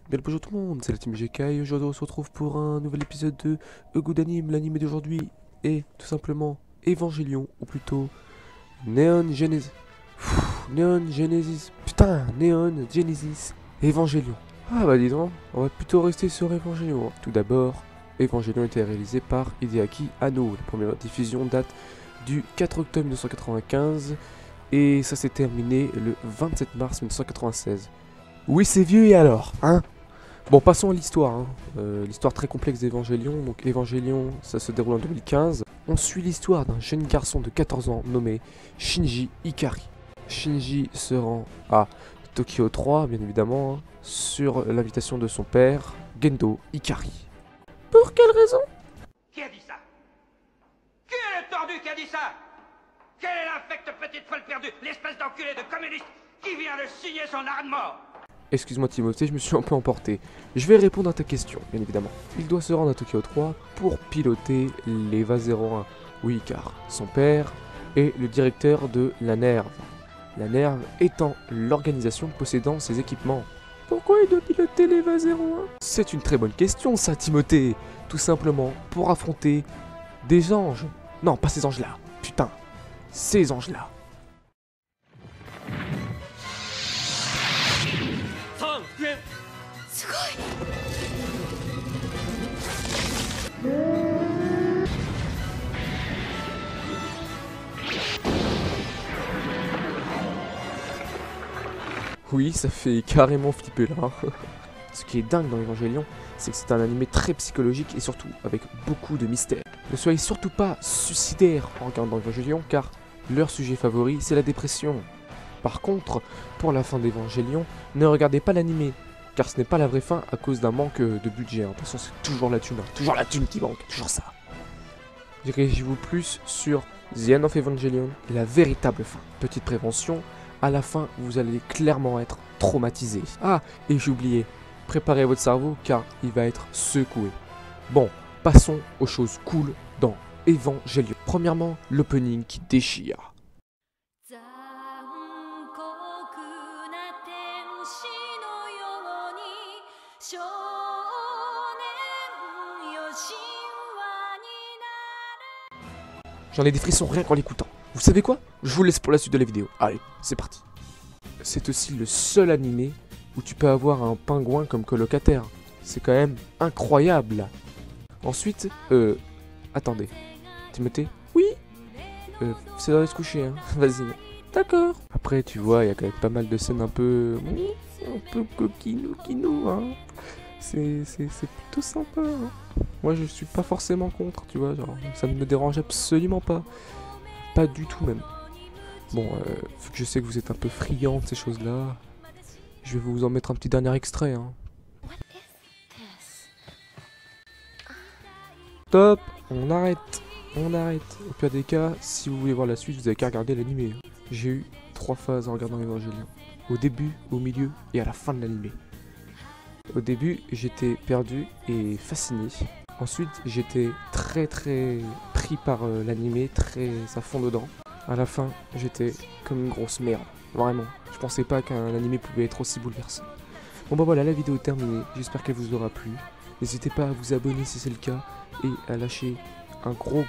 Bien le bonjour tout le monde, c'est la team GK et aujourd'hui on se retrouve pour un nouvel épisode de A Good Anime. L'anime d'aujourd'hui est tout simplement Evangelion, ou plutôt Neon Genesis. Neon Genesis. Putain, Neon Genesis Evangelion. Ah bah dis donc, on va plutôt rester sur Evangelion. Tout d'abord, Evangelion était réalisé par Hideaki Anno. La première diffusion date du 4 octobre 1995 et ça s'est terminé le 27 mars 1996. Oui, c'est vieux et alors, hein? Bon, passons à l'histoire, hein. L'histoire très complexe d'Evangelion. Donc Evangelion, ça se déroule en 2015. On suit l'histoire d'un jeune garçon de 14 ans nommé Shinji Ikari. Shinji se rend à Tokyo 3, bien évidemment, hein, sur l'invitation de son père, Gendo Ikari. Pour quelle raison? Qui a dit ça? Qui est le tordu qui a dit ça? Quelle est l'infecte petite folle perdue, l'espèce d'enculé de communiste qui vient de signer son arrêt de mort? Excuse-moi Timothée, je me suis un peu emporté. Je vais répondre à ta question, bien évidemment. Il doit se rendre à Tokyo 3 pour piloter l'EVA 01, où Ikar, son père, est le directeur de la NERV. La NERV étant l'organisation possédant ses équipements. Pourquoi il doit piloter l'EVA 01? C'est une très bonne question ça Timothée. Tout simplement pour affronter des anges. Non, pas ces anges-là. Putain, ces anges-là. Oui, ça fait carrément flipper là. Ce qui est dingue dans Evangelion, c'est que c'est un animé très psychologique et surtout avec beaucoup de mystères. Ne soyez surtout pas suicidaires en regardant Evangelion car leur sujet favori c'est la dépression. Par contre, pour la fin d'Evangelion, ne regardez pas l'animé car ce n'est pas la vraie fin à cause d'un manque de budget. De toute façon c'est toujours la thune, hein. Toujours la thune qui manque, toujours ça. Dirigez-vous plus sur The End of Evangelion, la véritable fin. Petite prévention, à la fin, vous allez clairement être traumatisé. Ah, et j'ai oublié, préparez votre cerveau car il va être secoué. Bon, passons aux choses cool dans Evangelion. Premièrement, l'opening qui déchire. J'en ai des frissons rien qu'en l'écoutant. Vous savez quoi? Je vous laisse pour la suite de la vidéo. Allez, c'est parti. C'est aussi le seul animé où tu peux avoir un pingouin comme colocataire. C'est quand même incroyable. Ensuite, attendez. Timothée? Oui? C'est d'aller se coucher, hein. Vas-y. D'accord. Après, tu vois, il y a quand même pas mal de scènes un peu coquinou, hein. C'est plutôt sympa, hein. Moi, je suis pas forcément contre, tu vois. Genre, ça ne me dérange absolument pas. Pas du tout, même. Bon, vu que je sais que vous êtes un peu friand de ces choses-là, je vais vous en mettre un petit dernier extrait, hein. Stop, on arrête. Au pire des cas, si vous voulez voir la suite, vous avez qu'à regarder l'animé. J'ai eu 3 phases en regardant Evangelion. Au début, au milieu et à la fin de l'animé. Au début, j'étais perdu et fasciné. Ensuite, j'étais très pris par l'animé, très à fond dedans. À la fin, j'étais comme une grosse merde. Vraiment, je pensais pas qu'un animé pouvait être aussi bouleversant. Bon bah voilà, la vidéo est terminée. J'espère qu'elle vous aura plu. N'hésitez pas à vous abonner si c'est le cas et à lâcher un gros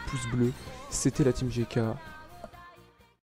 pouce bleu. C'était la team GK.